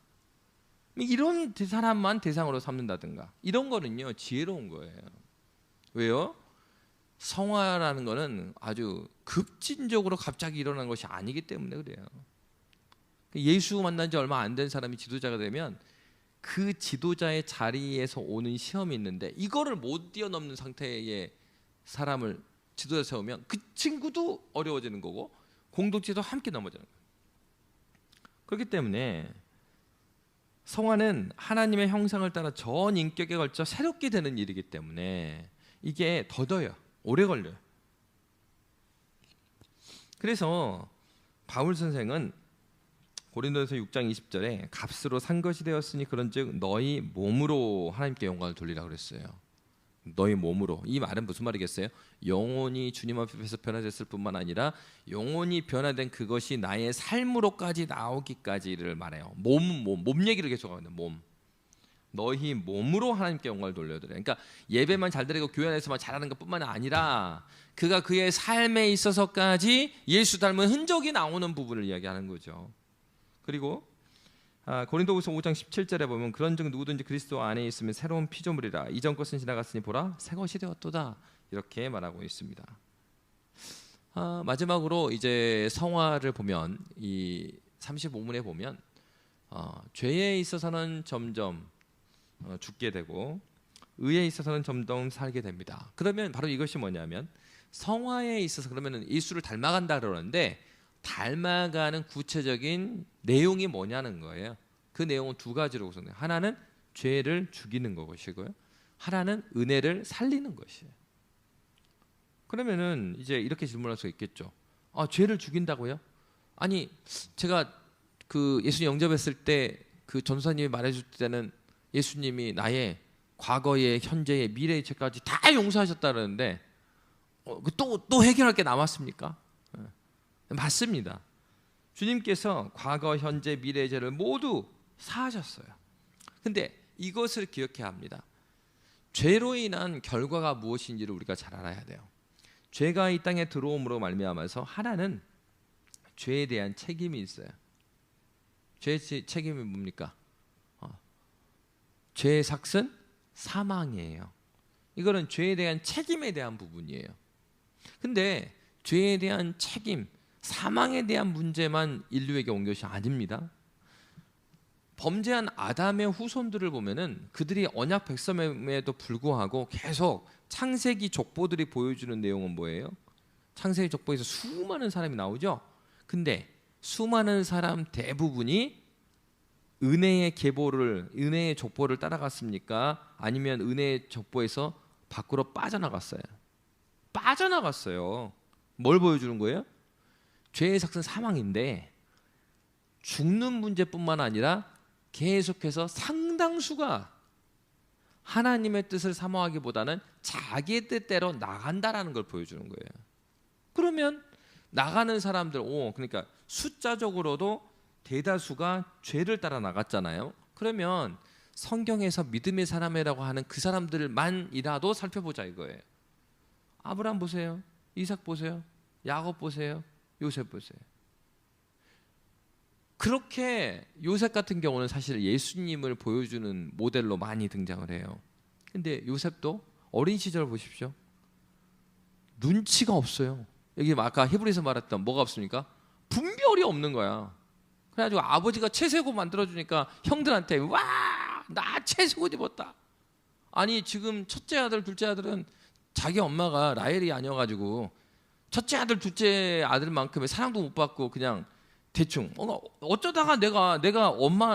이런 사람만 대상으로 삼는다든가 이런 거는요 지혜로운 거예요. 왜요? 성화라는 거는 아주 급진적으로 갑자기 일어난 것이 아니기 때문에 그래요. 예수 만난 지 얼마 안 된 사람이 지도자가 되면 그 지도자의 자리에서 오는 시험이 있는데 이거를 못 뛰어넘는 상태의 사람을 지도자 세우면 그 친구도 어려워지는 거고 공동체도 함께 넘어지는 거예요. 그렇기 때문에 성화는 하나님의 형상을 따라 전 인격에 걸쳐 새롭게 되는 일이기 때문에 이게 더뎌요. 오래 걸려요. 그래서 바울 선생은 고린도전서 6장 20절에 값으로 산 것이 되었으니 그런즉 너희 몸으로 하나님께 영광을 돌리라 그랬어요. 너희 몸으로. 이 말은 무슨 말이겠어요? 영혼이 주님 앞에서 변화됐을 뿐만 아니라 영혼이 변화된 그것이 나의 삶으로까지 나오기까지를 말해요. 몸 얘기를 계속 하는데 몸. 너희 몸으로 하나님께 영광을 돌려드려. 그러니까 예배만 잘 드리고 교회 안에서만 잘하는 것뿐만 아니라 그가 그의 삶에 있어서까지 예수 닮은 흔적이 나오는 부분을 이야기하는 거죠. 그리고 고린도후서 5장 17절에 보면 그런즉 누구든지 그리스도 안에 있으면 새로운 피조물이라 이전 것은 지나갔으니 보라 새 것이 되었도다 이렇게 말하고 있습니다. 마지막으로 이제 성화를 보면 이 35문에 보면 죄에 있어서는 점점 죽게 되고 의에 있어서는 점점 살게 됩니다. 그러면 바로 이것이 뭐냐면 성화에 있어서 그러면 예수를 닮아간다 그러는데 닮아가는 구체적인 내용이 뭐냐는 거예요. 그 내용은 두 가지로 구성돼요. 하나는 죄를 죽이는 것이고요. 하나는 은혜를 살리는 것이에요. 그러면은 이제 이렇게 질문할 수 있겠죠. 죄를 죽인다고요? 아니 제가 그 예수님 영접했을 때 그 전도사님이 말해줄 때는 예수님이 나의 과거의 현재의 미래의 죄까지 다 용서하셨다는데 또 해결할 게 남았습니까? 맞습니다. 주님께서 과거, 현재, 미래의 죄를 모두 사하셨어요. 근데 이것을 기억해야 합니다. 죄로 인한 결과가 무엇인지를 우리가 잘 알아야 돼요. 죄가 이 땅에 들어옴으로 말미암아서 하나는 죄에 대한 책임이 있어요. 죄의 책임이 뭡니까? 죄의 삭은 사망이에요. 이거는 죄에 대한 책임에 대한 부분이에요. 근데 죄에 대한 책임, 사망에 대한 문제만 인류에게 온 것이 아닙니다. 범죄한 아담의 후손들을 보면은 그들이 언약 백성임에도 불구하고 계속 창세기 족보들이 보여주는 내용은 뭐예요? 창세기 족보에서 수많은 사람이 나오죠. 근데 수많은 사람 대부분이 은혜의 계보를, 은혜의 족보를 따라갔습니까? 아니면 은혜의 족보에서 밖으로 빠져나갔어요? 빠져나갔어요. 뭘 보여주는 거예요? 죄의 삭은 사망인데 죽는 문제뿐만 아니라 계속해서 상당수가 하나님의 뜻을 사모하기보다는 자기의 뜻대로 나간다라는 걸 보여주는 거예요. 그러면 나가는 사람들, 그러니까 숫자적으로도 대다수가 죄를 따라 나갔잖아요. 그러면 성경에서 믿음의 사람이라고 하는 그 사람들만이라도 살펴보자 이거예요. 아브라함 보세요. 이삭 보세요. 야곱 보세요. 요셉 보세요. 그렇게 요셉 같은 경우는 사실 예수님을 보여주는 모델로 많이 등장을 해요. 근데 요셉도 어린 시절 보십시오. 눈치가 없어요. 여기 아까 히브리서 말했던 뭐가 없습니까? 분별이 없는 거야. 그래가지고 아버지가 채색옷 만들어주니까 형들한테 와, 나 채색옷 입었다. 아니 지금 첫째 아들, 둘째 아들은 자기 엄마가 라헬이 아니어가지고 첫째 아들, 둘째 아들만큼의 사랑도 못 받고 그냥 대충 어쩌다가 내가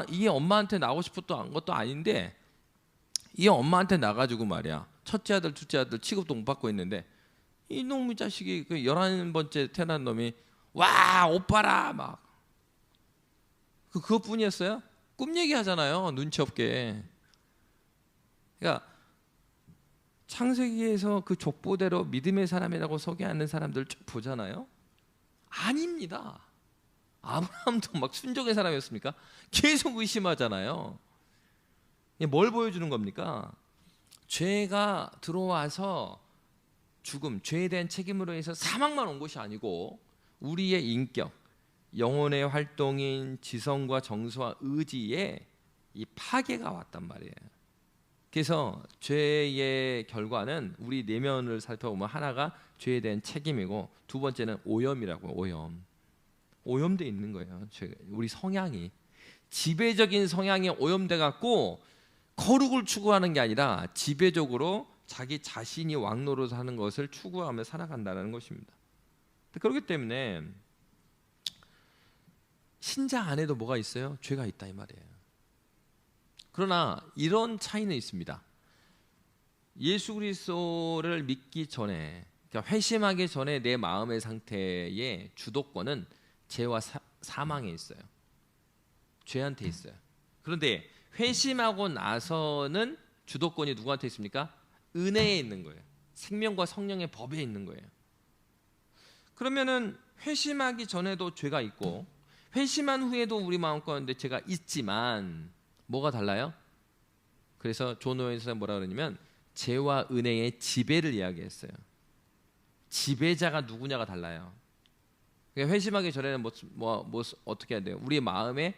이게 엄마한테 나오고 싶었던 것도 아닌데 이 엄마한테 나가지고 말이야 첫째 아들, 둘째 아들 취급도 못 받고 있는데 이놈의 자식이 그 11번째 태어난 놈이 와 오빠라 막 그것뿐이었어요? 꿈 얘기하잖아요. 눈치 없게. 그러니까 창세기에서 그 족보대로 믿음의 사람이라고 소개하는 사람들 쭉 보잖아요. 아닙니다. 아브라함도 막 순종의 사람이었습니까? 계속 의심하잖아요. 뭘 보여주는 겁니까? 죄가 들어와서 죽음, 죄에 대한 책임으로 해서 사망만 온 것이 아니고 우리의 인격, 영혼의 활동인 지성과 정서와 의지에 이 파괴가 왔단 말이에요. 그래서 죄의 결과는 우리 내면을 살펴보면 하나가 죄에 대한 책임이고 두 번째는 오염이라고요. 오염돼 있는 거예요. 우리 성향이 지배적인 성향이 오염돼 갖고 거룩을 추구하는 게 아니라 지배적으로 자기 자신이 왕노릇 하는 것을 추구하며 살아간다는 것입니다. 그렇기 때문에 신자 안에도 뭐가 있어요? 죄가 있다 이 말이에요. 그러나 이런 차이는 있습니다. 예수 그리스도를 믿기 전에, 그러니까 회심하기 전에 내 마음의 상태의 주도권은 죄와 사망에 있어요. 죄한테 있어요. 그런데 회심하고 나서는 주도권이 누구한테 있습니까? 은혜에 있는 거예요. 생명과 성령의 법에 있는 거예요. 그러면은 회심하기 전에도 죄가 있고 회심한 후에도 우리 마음 가운데 죄가 있지만 뭐가 달라요? 그래서 존 오웬 선생님 뭐라 그러냐면 죄와 은혜의 지배를 이야기했어요. 지배자가 누구냐가 달라요. 그러니까 회심하기 전에는 어떻게 해야 돼요? 우리 마음에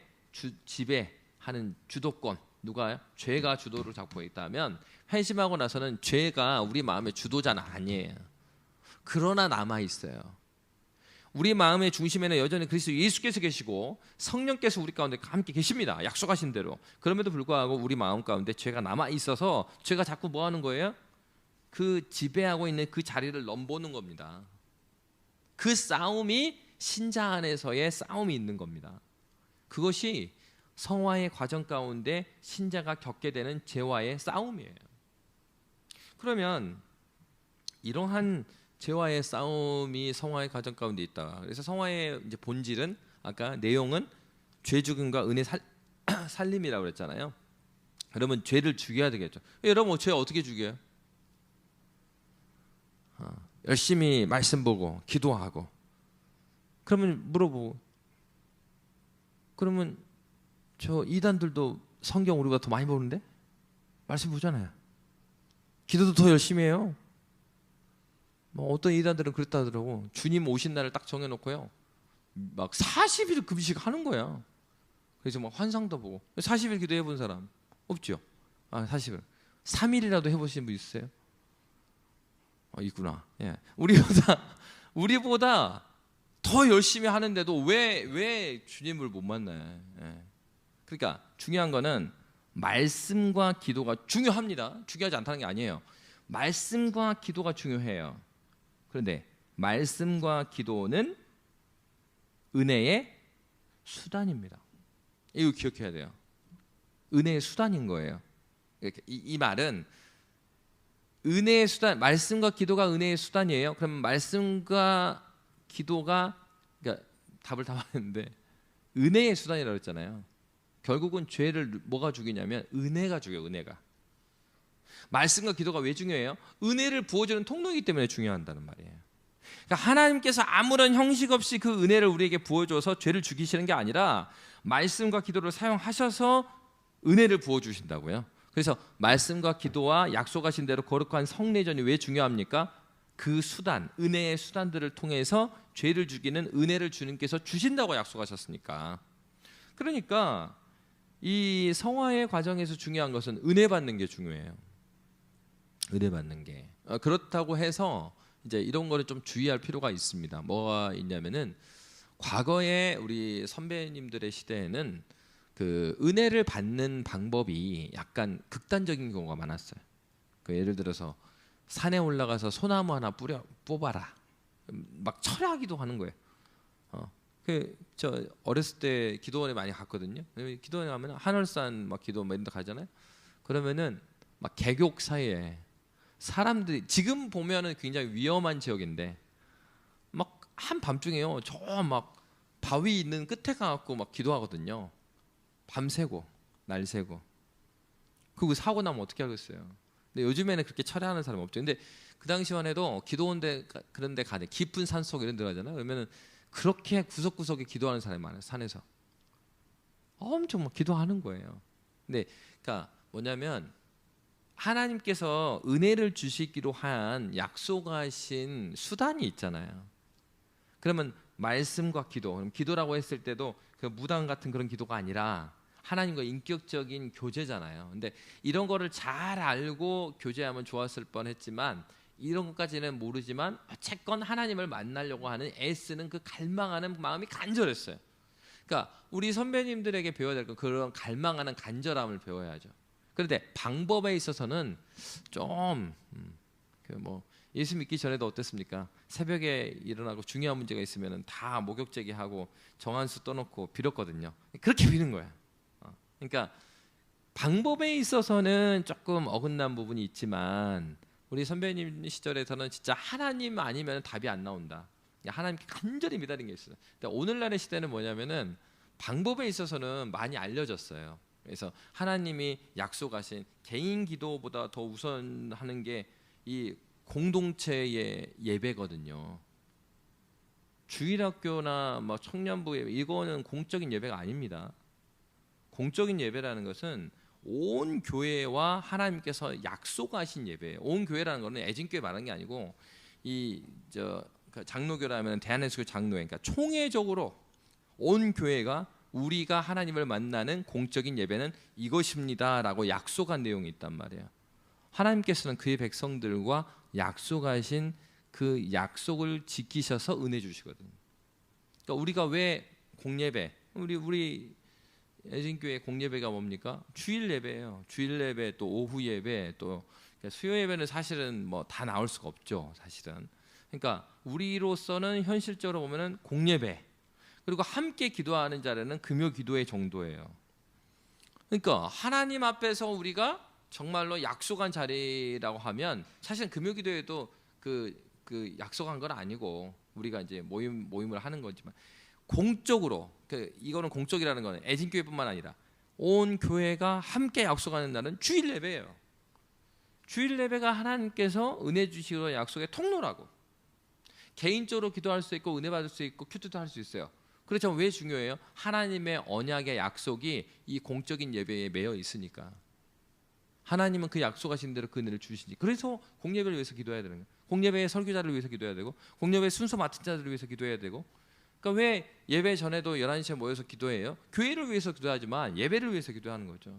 지배하는 주도권 누가요? 죄가 주도를 잡고 있다면 회심하고 나서는 죄가 우리 마음의 주도자는 아니에요. 그러나 남아 있어요. 우리 마음의 중심에는 여전히 그리스도 예수께서 계시고 성령께서 우리 가운데 함께 계십니다. 약속하신 대로. 그럼에도 불구하고 우리 마음 가운데 죄가 남아 있어서 죄가 자꾸 뭐 하는 거예요? 그 지배하고 있는 그 자리를 넘보는 겁니다. 그 싸움이 신자 안에서의 싸움이 있는 겁니다. 그것이 성화의 과정 가운데 신자가 겪게 되는 죄와의 싸움이에요. 그러면 이러한 죄와의 싸움이 성화의 과정 가운데 있다. 그래서 성화의 이제 본질은 아까 내용은 죄 죽음과 은혜 살림이라고 그랬잖아요. 그러면 죄를 죽여야 되겠죠. 여러분 죄 어떻게 죽여요? 열심히 말씀 보고 기도하고 그러면 물어보고 그러면 저 이단들도 성경 우리가 더 많이 보는데 말씀 보잖아요. 기도도 더 열심히 해요. 어떤 이단들은 그랬다 하더라고. 주님 오신 날을 딱 정해놓고요 막 40일 금식 하는 거야. 그래서 막 환상도 보고. 40일 기도해 본 사람 없죠? 40일 3일이라도 해보신 분 있으세요? 있구나. 예. 우리보다 더 열심히 하는데도 왜 주님을 못 만나요? 예. 그러니까 중요한 거는 말씀과 기도가 중요합니다. 중요하지 않다는 게 아니에요. 말씀과 기도가 중요해요. 그런데 말씀과 기도는 은혜의 수단입니다. 이거 기억해야 돼요. 은혜의 수단인 거예요. 이 말은 은혜의 수단, 말씀과 기도가 은혜의 수단이에요. 그러면 말씀과 기도가 그러니까 답을 다 말했는데 은혜의 수단이라고 했잖아요. 결국은 죄를 뭐가 죽이냐면 은혜가 죽여요. 은혜가. 말씀과 기도가 왜 중요해요? 은혜를 부어주는 통로이기 때문에 중요한다는 말이에요. 그러니까 하나님께서 아무런 형식 없이 그 은혜를 우리에게 부어줘서 죄를 죽이시는 게 아니라 말씀과 기도를 사용하셔서 은혜를 부어 주신다고요. 그래서 말씀과 기도와 약속하신 대로 거룩한 성례전이 왜 중요합니까? 그 수단, 은혜의 수단들을 통해서 죄를 죽이는 은혜를 주님께서 주신다고 약속하셨으니까. 그러니까 이 성화의 과정에서 중요한 것은 은혜 받는 게 중요해요. 은혜 받는 게. 그렇다고 해서 이제 이런 거를 좀 주의할 필요가 있습니다. 뭐가 있냐면은 과거에 우리 선배님들의 시대에는 그 은혜를 받는 방법이 약간 극단적인 경우가 많았어요. 그 예를 들어서 산에 올라가서 소나무 하나 뽑아라. 막 철야기도 하는 거예요. 저 어렸을 때 기도원에 많이 갔거든요. 기도원에 가면 하늘산 막 기도 이런 데 가잖아요. 그러면은 막 계곡 사이에 사람들이 지금 보면은 굉장히 위험한 지역인데 막 한밤중에요. 저 막 바위 있는 끝에 가갖고 막 기도하거든요. 밤새고 날 새고. 그리고 사고 나면 어떻게 하겠어요? 근데 요즘에는 그렇게 철회하는 사람 없죠. 근데 그 당시만 해도 기도원데 그런 데 가네. 깊은 산속 이런 데 가잖아요. 그러면은 그렇게 구석구석에 기도하는 사람이 많아요. 산에서 엄청 막 기도하는 거예요. 근데 그러니까 뭐냐면 하나님께서 은혜를 주시기로 한 약속하신 수단이 있잖아요. 그러면 말씀과 기도, 그럼 기도라고 했을 때도 그 무당 같은 그런 기도가 아니라 하나님과 인격적인 교제잖아요. 근데 이런 거를 잘 알고 교제하면 좋았을 뻔했지만 이런 것까지는 모르지만 어쨌건 하나님을 만나려고 하는 애쓰는 그 갈망하는 마음이 간절했어요. 그러니까 우리 선배님들에게 배워야 될 건 그런 갈망하는 간절함을 배워야죠. 그런데 방법에 있어서는 좀 예수 믿기 전에도 어땠습니까? 새벽에 일어나고 중요한 문제가 있으면 다 목욕제기하고 정한수 떠놓고 빌었거든요. 그렇게 비는 거야. 그러니까 방법에 있어서는 조금 어긋난 부분이 있지만 우리 선배님 시절에서는 진짜 하나님 아니면 답이 안 나온다. 하나님께 간절히 믿는 게 있어요. 근데 오늘날의 시대는 뭐냐면은 방법에 있어서는 많이 알려졌어요. 그래서 하나님이 약속하신 개인 기도보다 더 우선하는 게 이 공동체의 예배거든요. 주일학교나 뭐 청년부 예배 이거는 공적인 예배가 아닙니다. 공적인 예배라는 것은 온 교회와 하나님께서 약속하신 예배예요. 온 교회라는 것은 애진교회 말하는 게 아니고 장로교라면 대한예수교 장로회, 그러니까 총회적으로 온 교회가 우리가 하나님을 만나는 공적인 예배는 이것입니다라고 약속한 내용이 있단 말이에요. 하나님께서는 그의 백성들과 약속하신 그 약속을 지키셔서 은혜 주시거든요. 그러니까 우리가 왜 공예배, 우리 애진교회 공예배가 뭡니까? 주일 예배예요. 주일 예배 또 오후 예배 또 수요 예배는 사실은 뭐 다 나올 수가 없죠. 사실은. 그러니까 우리로서는 현실적으로 보면은 공예배 그리고 함께 기도하는 자리는 금요 기도의 정도예요. 그러니까 하나님 앞에서 우리가 정말로 약속한 자리라고 하면 사실은 금요 기도에도 그 약속한 건 아니고 우리가 이제 모임을 하는 거지만 공적으로 이거는 공적이라는 거는 애진교회뿐만 아니라 온 교회가 함께 약속하는 날은 주일 예배예요. 주일 예배가 하나님께서 은혜 주시고 약속의 통로라고. 개인적으로 기도할 수 있고 은혜 받을 수 있고 큐티도 할 수 있어요. 그렇지만 왜 중요해요? 하나님의 언약의 약속이 이 공적인 예배에 매여 있으니까. 하나님은 그 약속하신 대로 그 은혜를 주시니. 그래서 공예배를 위해서 기도해야 되는 거예요. 공예배의 설교자를 위해서 기도해야 되고 공예배 순서 맡은 자들을 위해서 기도해야 되고. 그러니까 왜 예배 전에도 11시에 모여서 기도해요? 교회를 위해서 기도하지만 예배를 위해서 기도하는 거죠.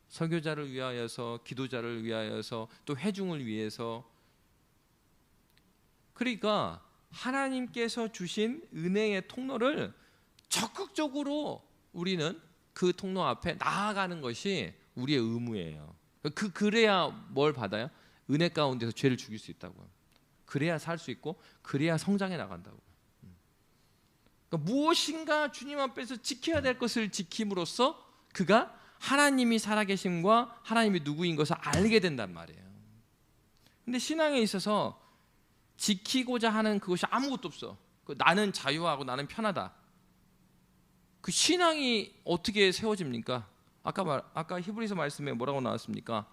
설교자를 위하여서, 기도자를 위하여서, 또 회중을 위해서. 그러니까 하나님께서 주신 은혜의 통로를 적극적으로 우리는 그 통로 앞에 나아가는 것이 우리의 의무예요. 그래야 뭘 받아요? 은혜 가운데서 죄를 죽일 수 있다고요. 그래야 살 수 있고 그래야 성장해 나간다고요. 그러니까 무엇인가 주님 앞에서 지켜야 될 것을 지킴으로써 그가 하나님이 살아계심과 하나님이 누구인 것을 알게 된단 말이에요. 근데 신앙에 있어서 지키고자 하는 그것이 아무것도 없어. 나는 자유하고 나는 편하다. 그 신앙이 어떻게 세워집니까? 아까 히브리서 말씀에 뭐라고 나왔습니까?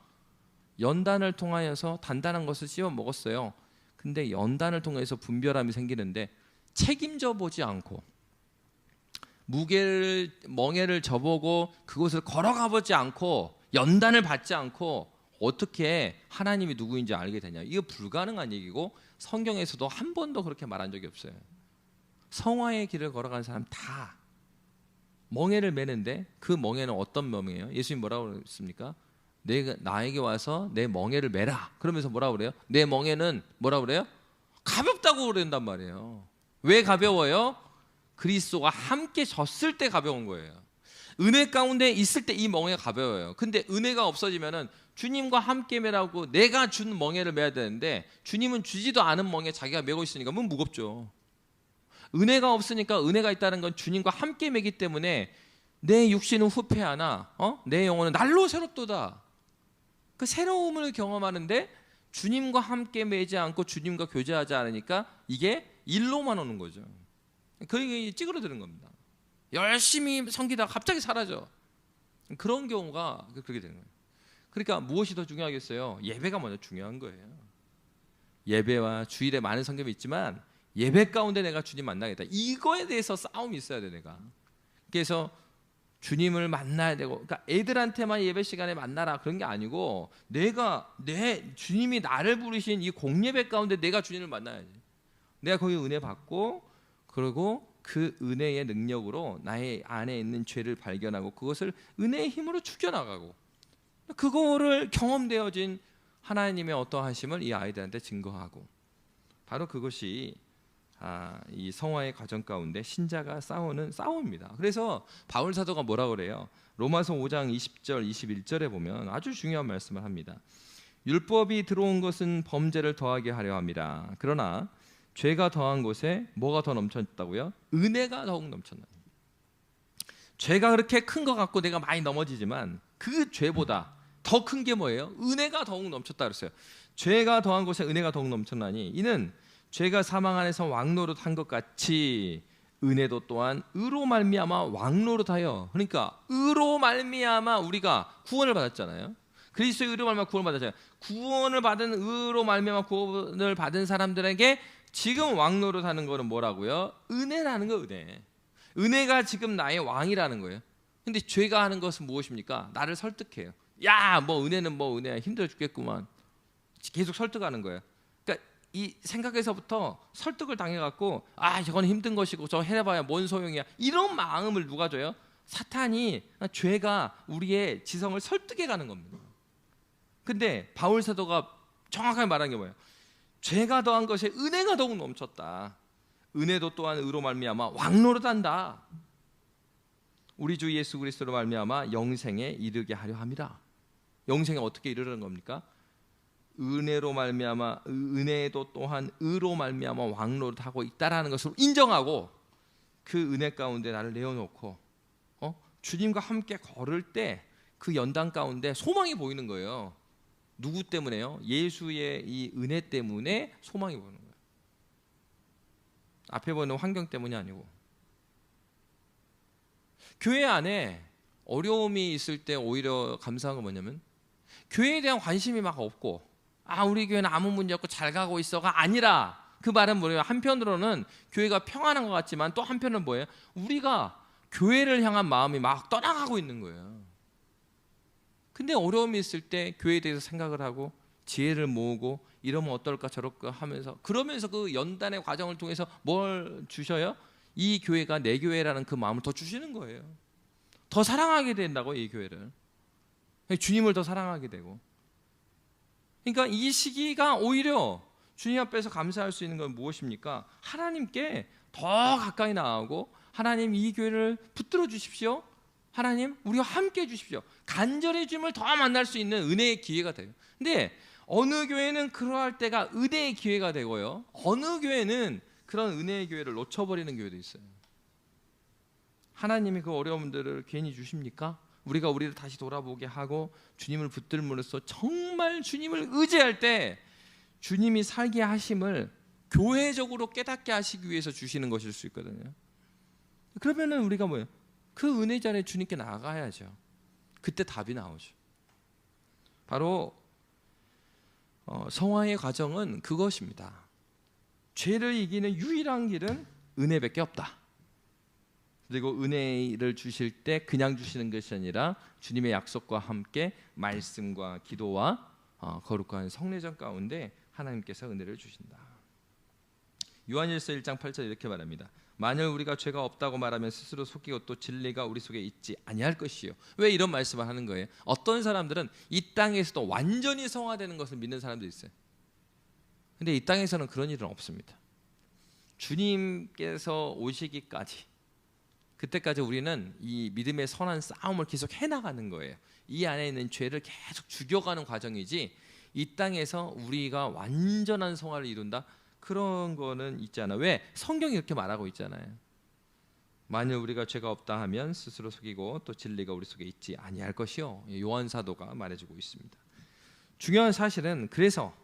연단을 통하여서 단단한 것을 씹어 먹었어요. 근데 연단을 통해서 분별함이 생기는데 책임져 보지 않고 멍에를 저보고 그곳을 걸어가 보지 않고 연단을 받지 않고 어떻게 하나님이 누구인지 알게 되냐? 이거 불가능한 얘기고 성경에서도 한 번도 그렇게 말한 적이 없어요. 성화의 길을 걸어가는 사람 다 멍에를 매는데 그 멍에는 어떤 멍에예요? 예수님 뭐라고 했습니까? 나에게 와서 내 멍에를 매라. 그러면서 뭐라고 그래요? 내 멍에는 뭐라고 그래요? 가볍다고 그런단 말이에요. 왜 가벼워요? 그리스도가 함께 졌을 때 가벼운 거예요. 은혜 가운데 있을 때 이 멍에가 가벼워요. 근데 은혜가 없어지면은 주님과 함께 매라고 내가 준 멍에를 매야 되는데 주님은 주지도 않은 멍에 자기가 메고 있으니까 뭐 무겁죠. 은혜가 없으니까 은혜가 있다는 건 주님과 함께 매기 때문에 내 육신은 후패하나 내 영혼은 날로 새롭도다. 그 새로움을 경험하는데 주님과 함께 매지 않고 주님과 교제하지 않으니까 이게 일로만 오는 거죠. 그게 찌그러드는 겁니다. 열심히 섬기다가 갑자기 사라져. 그런 경우가 그렇게 되는 거예요. 그러니까 무엇이 더 중요하겠어요? 예배가 먼저 중요한 거예요. 예배와 주일에 많은 성경이 있지만 예배 가운데 내가 주님 만나겠다. 이거에 대해서 싸움이 있어야 돼 내가. 그래서 주님을 만나야 되고, 그러니까 애들한테만 예배 시간에 만나라 그런 게 아니고 주님이 나를 부르신 이 공예배 가운데 내가 주님을 만나야지. 내가 거기 은혜 받고 그리고 그 은혜의 능력으로 나의 안에 있는 죄를 발견하고 그것을 은혜의 힘으로 죽여나가고 그거를 경험되어진 하나님의 어떠하심을 이 아이들한테 증거하고 바로 그것이 이 성화의 과정 가운데 신자가 싸우는 싸움입니다. 그래서 바울 사도가 뭐라고 그래요? 로마서 5장 20절 21절에 보면 아주 중요한 말씀을 합니다. 율법이 들어온 것은 범죄를 더하게 하려 함이라. 그러나 죄가 더한 곳에 뭐가 더 넘쳤다고요? 은혜가 더욱 넘쳤나니. 죄가 그렇게 큰 것 같고 내가 많이 넘어지지만 그 죄보다 더 큰 게 뭐예요? 은혜가 더욱 넘쳤다 그랬어요. 죄가 더한 곳에 은혜가 더욱 넘쳤나니 이는 죄가 사망 안에서 왕노릇한 것 같이 은혜도 또한 의로 말미암아 왕노릇하여, 그러니까 의로 말미암아 우리가 구원을 받았잖아요. 그리스도의 의로 말미암아 구원을 받았잖아요. 구원을 받은 의로 말미암아 구원을 받은 사람들에게 지금 왕노릇하는 거는 뭐라고요? 은혜라는 거. 은혜가 지금 나의 왕이라는 거예요. 근데 죄가 하는 것은 무엇입니까? 나를 설득해요. 야, 뭐 은혜는 뭐 은혜야, 힘들어 죽겠구만. 계속 설득하는 거예요. 그러니까 이 생각에서부터 설득을 당해갖고 저건 힘든 것이고 저 해봐야 뭔 소용이야, 이런 마음을 누가 줘요? 사탄이. 죄가 우리의 지성을 설득해가는 겁니다. 근데 바울 사도가 정확하게 말한 게 뭐예요? 죄가 더한 것에 은혜가 더욱 넘쳤다. 은혜도 또한 의로 말미암아 왕노릇한다. 우리 주 예수 그리스도로 말미암아 영생에 이르게 하려 함이라. 영생에 어떻게 이르는 겁니까? 은혜로 말미암아, 은혜도 또한 의로 말미암아 왕노릇하고 있다라는 것을 인정하고 그 은혜 가운데 나를 내어놓고 주님과 함께 걸을 때 그 연단 가운데 소망이 보이는 거예요. 누구 때문에요? 예수의 이 은혜 때문에 소망이 보이는 거예요. 앞에 보이는 환경 때문이 아니고. 교회 안에 어려움이 있을 때 오히려 감사한 건 뭐냐면 교회에 대한 관심이 막 없고 우리 교회는 아무 문제 없고 잘 가고 있어가 아니라, 그 말은 뭐예요? 한편으로는 교회가 평안한 것 같지만 또 한편은 뭐예요? 우리가 교회를 향한 마음이 막 떠나가고 있는 거예요. 근데 어려움이 있을 때 교회에 대해서 생각을 하고 지혜를 모으고 이러면 어떨까 저럴까 하면서, 그러면서 그 연단의 과정을 통해서 뭘 주셔요? 이 교회가 내 교회라는 그 마음을 더 주시는 거예요. 더 사랑하게 된다고, 이 교회를. 주님을 더 사랑하게 되고. 그러니까 이 시기가 오히려 주님 앞에서 감사할 수 있는 건 무엇입니까? 하나님께 더 가까이 나아가고, 하나님 이 교회를 붙들어 주십시오. 하나님 우리와 함께 해주십시오. 간절히 주님을 더 만날 수 있는 은혜의 기회가 돼요. 근데 어느 교회는 그러할 때가 은혜의 기회가 되고요, 어느 교회는 그런 은혜의 기회를 놓쳐버리는 교회도 있어요. 하나님이 그 어려움들을 괜히 주십니까? 우리가 우리를 다시 돌아보게 하고 주님을 붙들므로써 정말 주님을 의지할 때 주님이 살게 하심을 교회적으로 깨닫게 하시기 위해서 주시는 것일 수 있거든요. 그러면은 우리가 뭐예요? 그 은혜 자리에 주님께 나가야죠. 그때 답이 나오죠. 바로 성화의 과정은 그것입니다. 죄를 이기는 유일한 길은 은혜밖에 없다. 그리고 은혜를 주실 때 그냥 주시는 것이 아니라 주님의 약속과 함께 말씀과 기도와 거룩한 성례전 가운데 하나님께서 은혜를 주신다. 요한일서 1장 8절 이렇게 말합니다. 만일 우리가 죄가 없다고 말하면 스스로 속이고 또 진리가 우리 속에 있지 아니할 것이요. 왜 이런 말씀을 하는 거예요? 어떤 사람들은 이 땅에서도 완전히 성화되는 것을 믿는 사람도 있어요. 근데 이 땅에서는 그런 일은 없습니다. 주님께서 오시기까지, 그때까지 우리는 이 믿음의 선한 싸움을 계속 해나가는 거예요. 이 안에 있는 죄를 계속 죽여가는 과정이지, 이 땅에서 우리가 완전한 성화를 이룬다? 그런 거는 있지 않아. 왜? 성경이 이렇게 말하고 있잖아요. 만일 우리가 죄가 없다 하면 스스로 속이고 또 진리가 우리 속에 있지 아니할 것이요. 요한 사도가 말해주고 있습니다. 중요한 사실은 그래서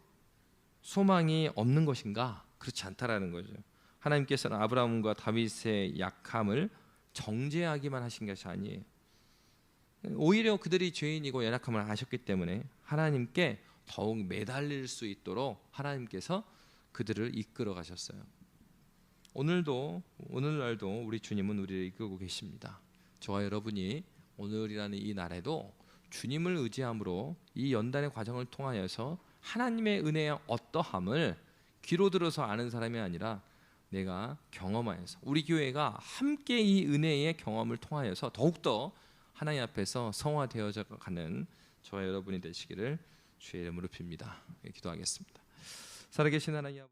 소망이 없는 것인가? 그렇지 않다라는 거죠. 하나님께서는 아브라함과 다윗의 약함을 정죄하기만 하신 것이 아니에요. 오히려 그들이 죄인이고 연약함을 아셨기 때문에 하나님께 더욱 매달릴 수 있도록 하나님께서 그들을 이끌어 가셨어요. 오늘날도 우리 주님은 우리를 이끌고 계십니다. 저와 여러분이 오늘이라는 이 날에도 주님을 의지함으로 이 연단의 과정을 통하여서 하나님의 은혜의 어떠함을 귀로 들어서 아는 사람이 아니라 내가 경험하여서, 우리 교회가 함께 이 은혜의 경험을 통하여서 더욱더 하나님 앞에서 성화되어져 가는 저와 여러분이 되시기를 주의 이름으로 빕니다. 기도하겠습니다. 살아계신 하나님 아버지,